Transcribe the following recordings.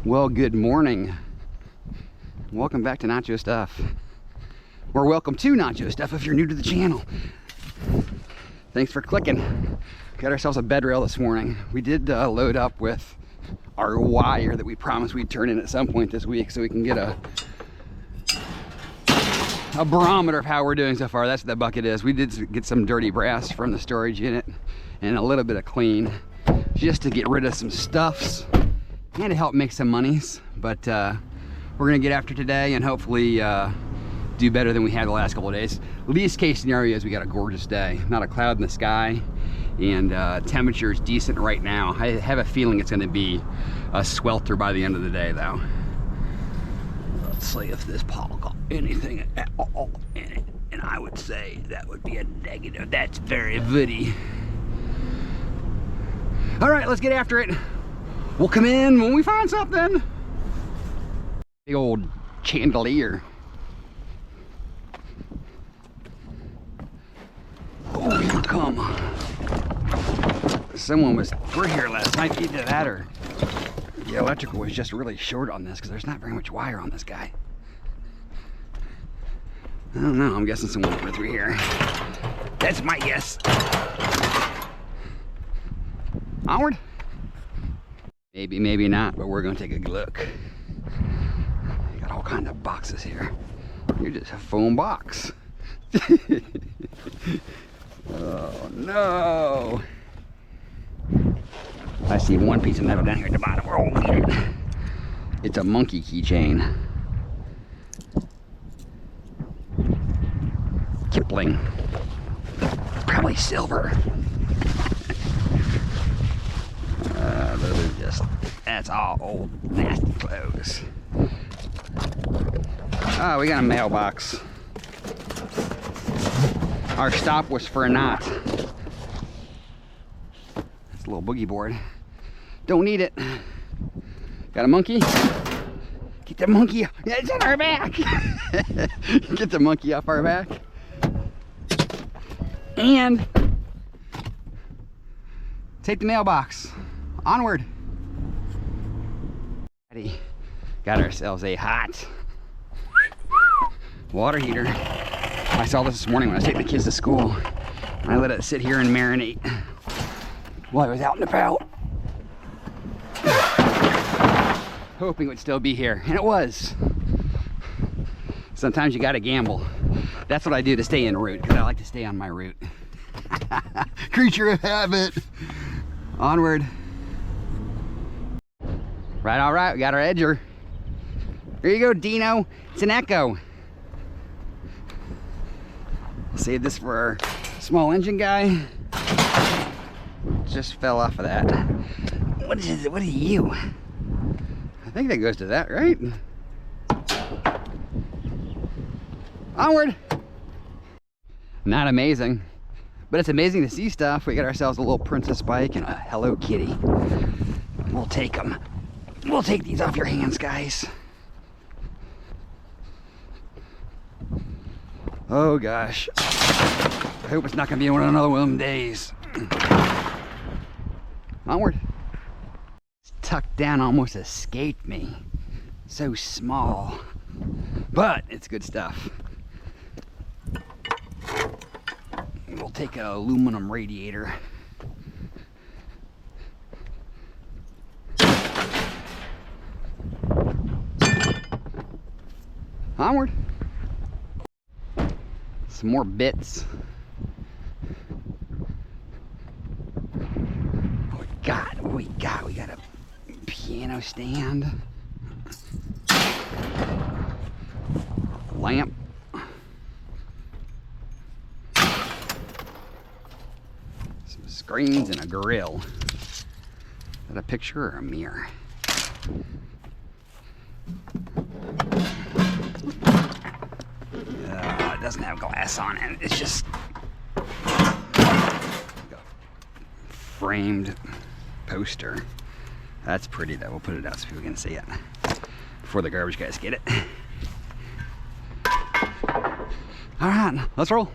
Well, good morning. Welcome back to Nacho Stuff. Or welcome to Nacho Stuff if you're new to the channel. Thanks for clicking. Got ourselves a bed rail this morning. We did load up with our wire that we promised we'd turn in at some point this week so we can get a barometer of how we're doing so far. That's what that bucket is. We did get some dirty brass from the storage unit and a little bit of clean just to get rid of some stuffs and to help make some monies. But we're gonna get after today and hopefully do better than we had the last couple of days. Least case scenario is we got a gorgeous day, not a cloud in the sky, and temperature is decent right now. I have a feeling it's gonna be a swelter by the end of the day though. Let's see if this Paul got anything at all in it, and I would say that would be a negative. That's very woody. All right, let's get after it. We'll come in when we find something. Big old chandelier. Oh, here come. Someone was through here last night. Either that or the electrical was just really short on this because there's not very much wire on this guy. I don't know. I'm guessing someone went through here. That's my guess. Onward. Maybe, maybe not, but we're gonna take a look. Got all kinds of boxes here. You're just a foam box. Oh no. I see one piece of metal down here at the bottom. We're all looking at it. It's a monkey keychain. Kipling. Probably silver. Those are just, that's all old nasty clothes. Oh, we got a mailbox. Our stop was for a knot. It's a little boogie board. Don't need it. Got a monkey? Get the monkey. Yeah, it's on our back. Get the monkey off our back. And take the mailbox. Onward. Got ourselves a hot water heater. I saw this morning when I was taking the kids to school. I let it sit here and marinate while I was out and about. Hoping it would still be here, and it was. Sometimes you gotta gamble. That's what I do to stay en route, because I like to stay on my route. Creature of habit. Onward. Right, all right, we got our edger. Here you go, Dino. It's an Echo. Save this for our small engine guy. Just fell off of that. What is it? What are you? I think that goes to that, right? Onward. Not amazing, but it's amazing to see stuff. We got ourselves a little Princess bike and a Hello Kitty. We'll take them. We'll take these off your hands, guys. Oh gosh. I hope it's not gonna be another one of them days. Onward. It's tucked down, almost escaped me. So small. But it's good stuff. We'll take an aluminum radiator. Onward. Some more bits. What we got? We got a piano stand. Lamp. Some screens and a grill. Is that a picture or a mirror? It doesn't have glass on it. It's just a framed poster. That's pretty though. We'll put it out so people can see it before the garbage guys get it. All right, let's roll.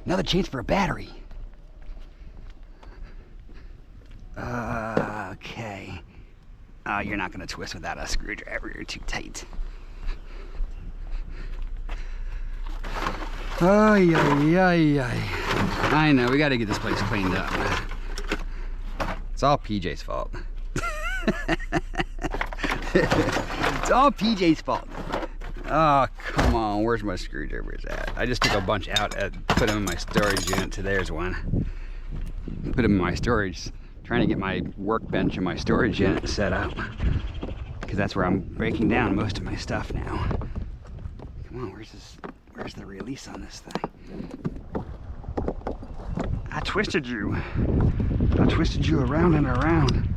Another chance for a battery. You're not gonna twist without a screwdriver, you're too tight. Oh, yeah. I know, we gotta get this place cleaned up. It's all PJ's fault. It's all PJ's fault. Oh, come on, where's my screwdrivers at? I just took a bunch out and put them in my storage unit. So there's one. Put them in my storage, trying to get my workbench in my storage unit set up. Because that's where I'm breaking down most of my stuff now. Come on, where's the release on this thing? I twisted you. I twisted you around and around.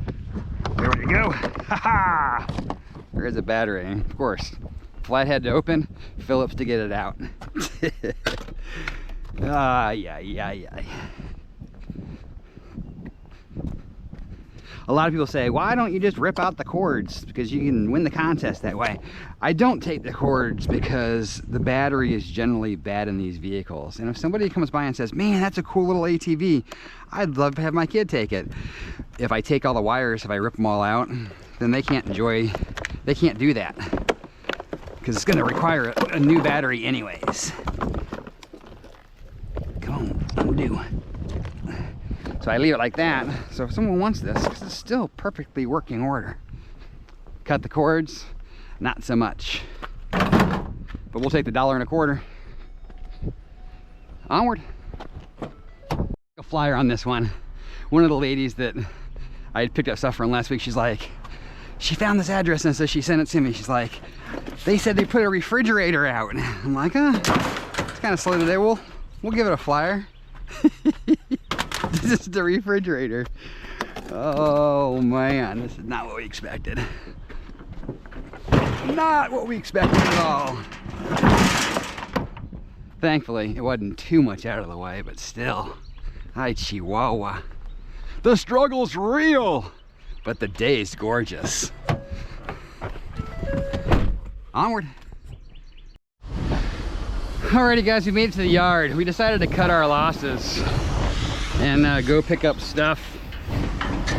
There we go. Ha ha! There's a battery, of course. Flathead to open, Phillips to get it out. Yeah. A lot of people say, why don't you just rip out the cords? Because you can win the contest that way. I don't take the cords because the battery is generally bad in these vehicles. And if somebody comes by and says, man, that's a cool little ATV, I'd love to have my kid take it. If I take all the wires, if I rip them all out, then they can't do that. Because it's going to require a new battery anyways. Come on, undo. So I leave it like that. So if someone wants this, because it's still perfectly working order. Cut the cords, not so much. But we'll take the $1.25. Onward. A flyer on this one. One of the ladies that I had picked up stuff from last week, she's like, she found this address and so she sent it to me. She's like, they said they put a refrigerator out. I'm like, it's kind of slow today. We'll give it a flyer. This is the refrigerator. Oh man, this is not what we expected. Not what we expected at all. Thankfully, it wasn't too much out of the way, but still. Hi, Chihuahua. The struggle's real, but the day's gorgeous. Onward. Alrighty guys, we made it to the yard. We decided to cut our losses and go pick up stuff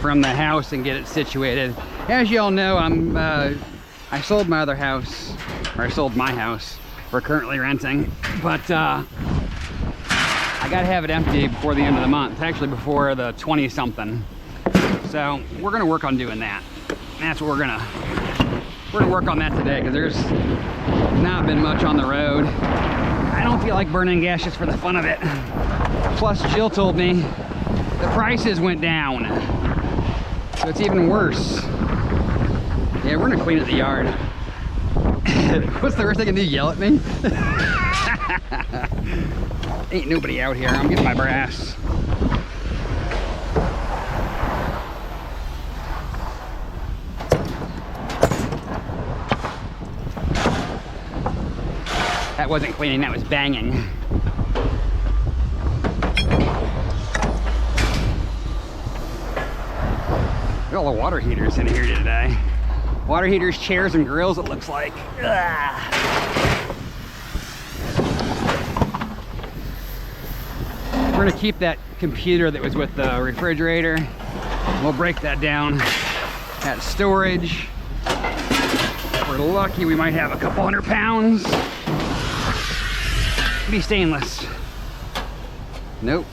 from the house and get it situated. As you all know, I sold my other house, or I sold my house. We're currently renting, but I gotta have it empty before the end of the month, actually before the 20-something. So we're gonna work on doing that. That's what we're gonna work on that today, because there's not been much on the road. I don't feel like burning gas just for the fun of it. Plus, Jill told me the prices went down, so it's even worse. Yeah, we're gonna clean at the yard. What's the worst they can do? Yell at me? Ain't nobody out here. I'm getting my brass. That wasn't cleaning, that was banging. Look at all the water heaters in here today. Water heaters, chairs, and grills, it looks like. Ugh. We're gonna keep that computer that was with the refrigerator. We'll break that down at storage. If we're lucky, we might have a couple 100 pounds. Be stainless. Nope.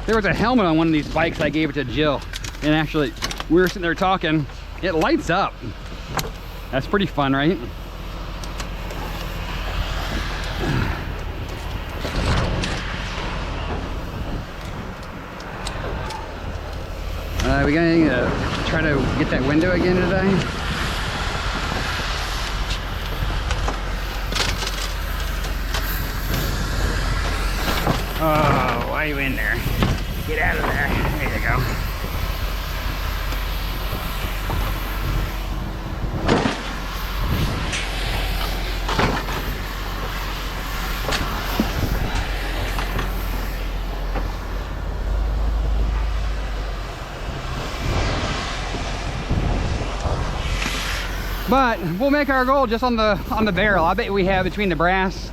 There was a helmet on one of these bikes. I gave it to Jill, and actually we were sitting there talking, it lights up. That's pretty fun, right? We gonna try to get that window again today. Oh, why are you in there? Get out of there. There you go. But we'll make our goal just on the barrel. I bet we have, between the brass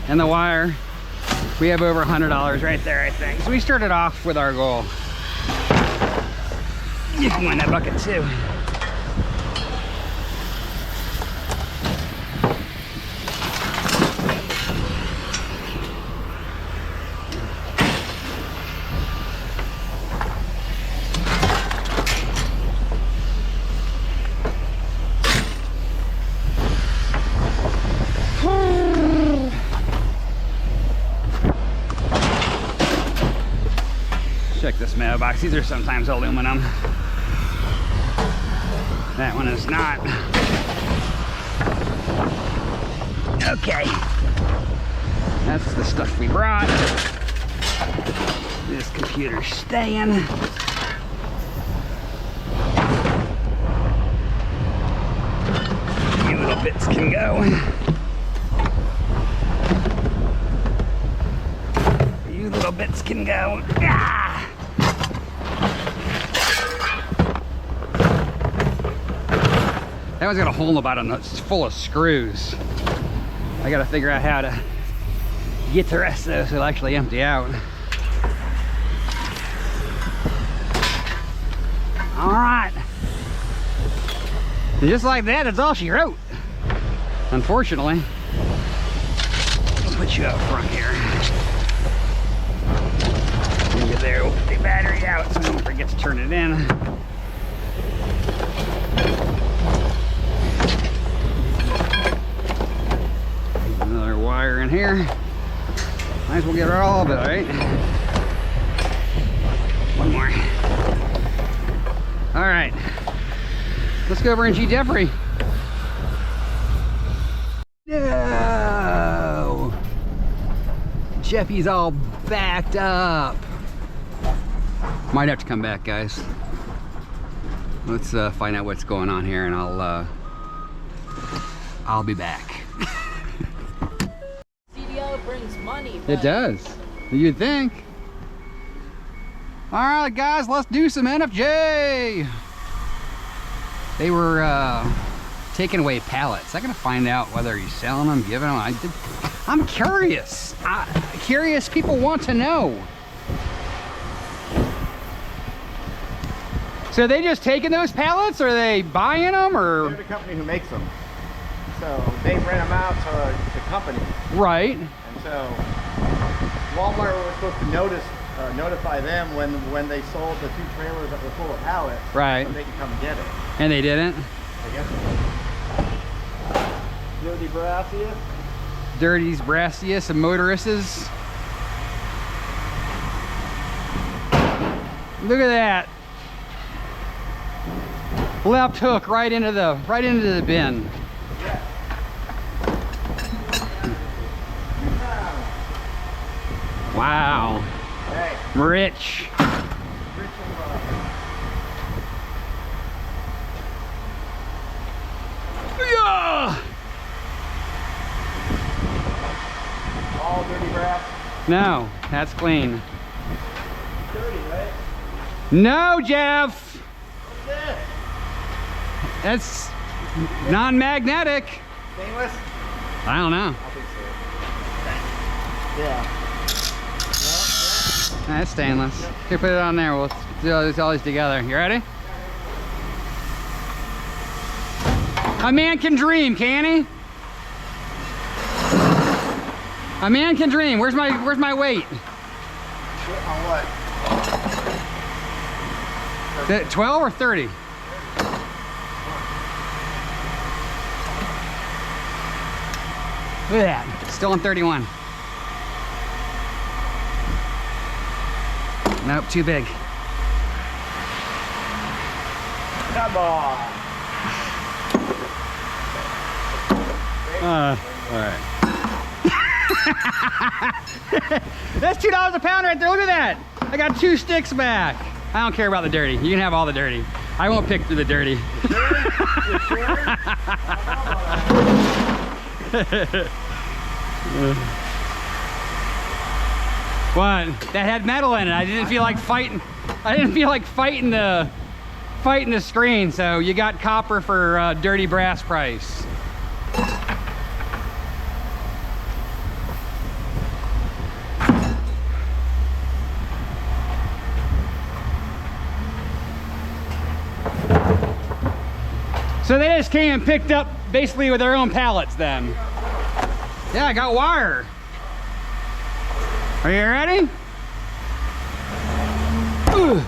and the wire, we have over $100 right there, I think. So we started off with our goal. You can win that bucket too. Check this mailbox. These are sometimes aluminum. That one is not. Okay. That's the stuff we brought. This computer's staying. A few little bits can go. A few little bits can go. Ah! That one's got a hole in the bottom that's full of screws. I gotta figure out how to get the rest of those so it'll actually empty out. All right. And just like that, that's all she wrote. Unfortunately. I'll put you out front here. When you get there, we'll put the battery out so I don't forget to turn it in. Another wire in here. Might as well get all of it, right? One more. All right. Let's go over and G Jeffrey. No! Jeffy's all backed up. Might have to come back, guys. Let's find out what's going on here, and I'll be back. CDL brings money. It does. You'd think. All right, guys, let's do some NFJ. They were taking away pallets. I'm gonna find out whether he's selling them, giving them. I'm curious. Curious people want to know. So are they just taking those pallets, or are they buying them, or? They're the company who makes them. So they rent them out to the company. Right. And so Walmart was supposed to notify them when they sold the 2 trailers that were full of pallets. Right. So they can come and get it. And they didn't? I guess so. Dirty Brassius. Dirty's Brassius and motorists. Look at that. Left hook right into the bin. Yeah. Wow. Hey. Rich. Yeah. All dirty brass. No, that's clean. Dirty, right? No, Jeff. What's this? That's non-magnetic. Stainless? I don't know. I think so. Yeah. That's stainless. Here, put it on there. We'll do all these together. You ready? A man can dream, can he? A man can dream. Where's my weight? On what? Is it 12 or 30? Look at that. Still on 31. Nope, too big. Come on. All right. That's $2 a pound right there. Look at that. I got 2 sticks back. I don't care about the dirty. You can have all the dirty. I won't pick through the dirty. What? That had metal in it. I didn't feel like fighting. I didn't feel like fighting the screen. So you got copper for dirty brass price. So they just came and picked up basically with their own pallets then. Yeah, I got wire. Are you ready? Ooh.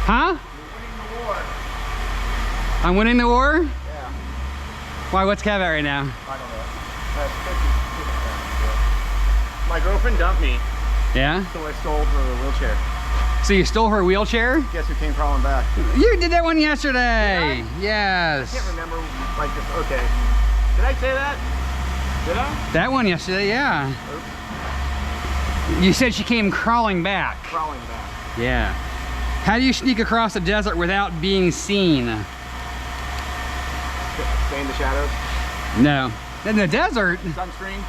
Huh? I'm winning the war? Yeah. Why, what's Kev at right now? I don't know. My girlfriend dumped me. Yeah? So I stole her wheelchair. So you stole her wheelchair? Guess who came crawling back? You did that one yesterday. Yes. I can't remember like this. Okay. Did I say that? Did I? That one yesterday, yeah. Oops. You said she came crawling back. Crawling back. Yeah. How do you sneak across the desert without being seen? Stay in the shadows. No. In the desert? Sunscreen.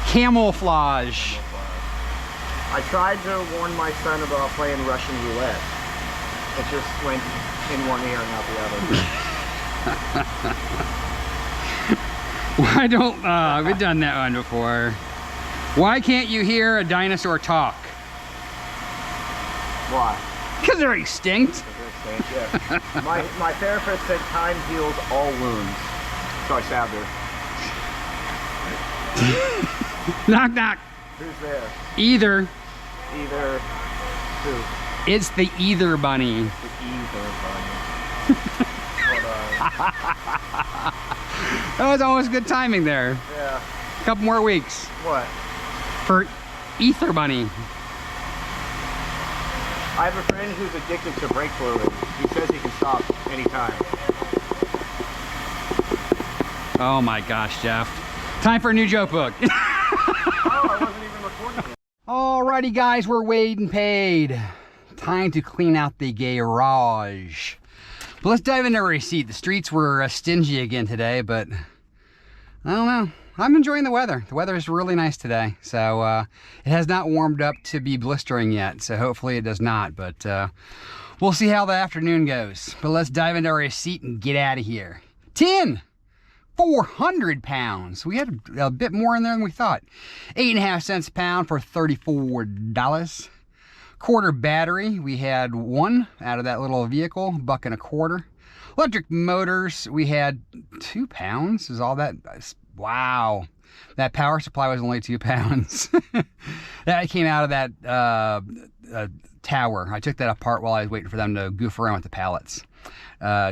Camouflage. I tried to warn my son about playing Russian roulette. It just went in one ear and out the other. Why don't, we've done that one before. Why can't you hear a dinosaur talk? Why? Because they're extinct. Yeah. my therapist said time heals all wounds. So I stabbed her. Knock, knock. Who's there? Either. Either who? It's the Either Bunny. The Either Bunny. Hold on. That was almost good timing there. Yeah. A couple more weeks. What? For Ether Bunny. I have a friend who's addicted to brake fluid. He says he can stop anytime. Oh my gosh, Jeff. Time for a new joke book. Oh, I wasn't even recording it. Alrighty guys, we're weighed and paid. Time to clean out the garage. But let's dive into our receipt. The streets were stingy again today, but I don't know. I'm enjoying the weather. The weather is really nice today. So it has not warmed up to be blistering yet. So hopefully it does not, but we'll see how the afternoon goes. But let's dive into our receipt and get out of here. 400 pounds. We had a bit more in there than we thought. 8.5 cents a pound for $34. Quarter battery, we had one out of that little vehicle, $1.25. Electric motors, we had 2 pounds. Is all that? Wow. That power supply was only 2 pounds. That came out of that tower. I took that apart while I was waiting for them to goof around with the pallets.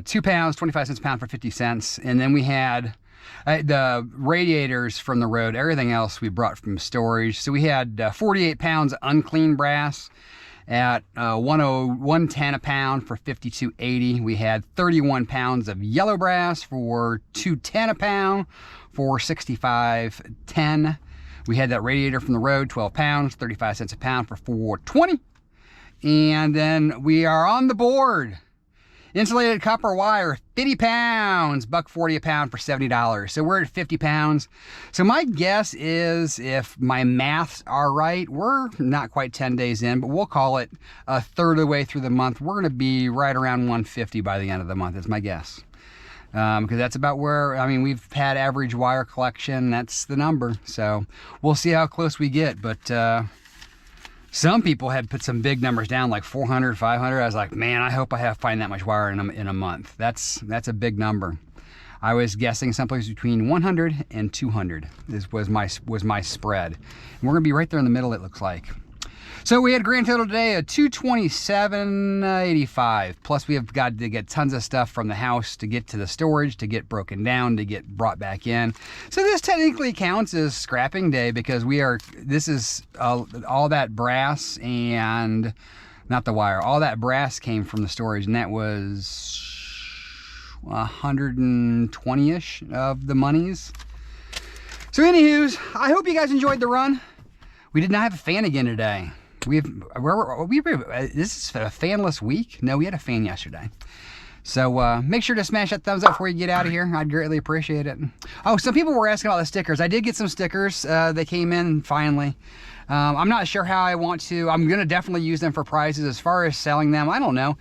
2 pounds, 25 cents a pound for 50 cents. And then we had the radiators from the road. Everything else we brought from storage. So we had 48 pounds unclean brass at $110 a pound for $52.80. We had 31 pounds of yellow brass for $210 a pound for $65.10. We had that radiator from the road, 12 pounds, 35 cents a pound for $4.20. And then we are on the board. Insulated copper wire, 50 pounds, $1.40 a pound for $70. So we're at 50 pounds. So my guess is, if my maths are right, we're not quite 10 days in, but we'll call it a third of the way through the month. We're going to be right around 150 by the end of the month. That's my guess. Because that's about where, I mean, we've had average wire collection. That's the number. So we'll see how close we get. But some people had put some big numbers down, like 400, 500. I was like, man, I hope I find that much wire in a month. That's a big number. I was guessing someplace between 100 and 200 was my spread. And we're gonna be right there in the middle, it looks like. So we had grand total today of $227.85. Plus we have got to get tons of stuff from the house to get to the storage, to get broken down, to get brought back in. So this technically counts as scrapping day, because this is all that brass and not the wire. All that brass came from the storage, and that was 120-ish of the monies. So anywho's, I hope you guys enjoyed the run. We did not have a fan again today. This is a fanless week. No, we had a fan yesterday. So make sure to smash that thumbs up before you get out of here. I'd greatly appreciate it. Oh, some people were asking about the stickers. I did get some stickers. They came in finally. I'm not sure how I want to. I'm going to definitely use them for prizes. As far as selling them, I don't know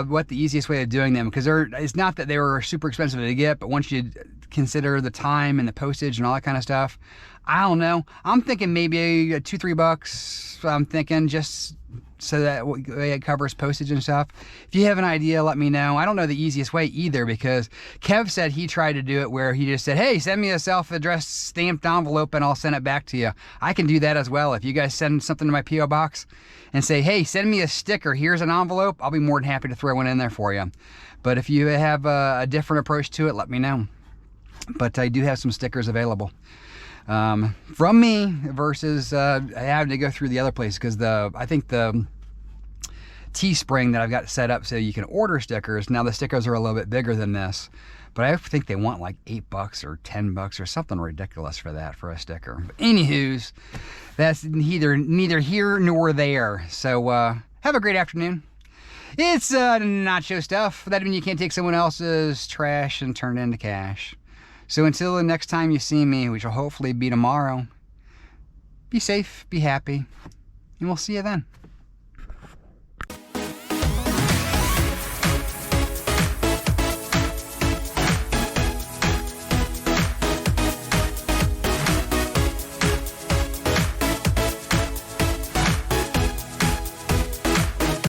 what the easiest way of doing them, because it's not that they were super expensive to get, but once you consider the time and the postage and all that kind of stuff. I don't know. I'm thinking maybe $2-3. I'm thinking just so that it covers postage and stuff. If you have an idea, let me know. I don't know the easiest way either, because Kev said he tried to do it where he just said, hey, send me a self-addressed stamped envelope and I'll send it back to you. I can do that as well. If you guys send something to my P.O. box and say, hey, send me a sticker, here's an envelope, I'll be more than happy to throw one in there for you. But if you have a different approach to it, let me know. But I do have some stickers available from me versus having to go through the other place, because I think the Teespring that I've got set up so you can order stickers, now the stickers are a little bit bigger than this, but I think they want like $8 or $10 or something ridiculous for that, for a sticker. But anywho's, that's neither here nor there. So have a great afternoon. It's Nacho Stuff. That means you can't take someone else's trash and turn it into cash. So until the next time you see me, which will hopefully be tomorrow, be safe, be happy, and we'll see you then.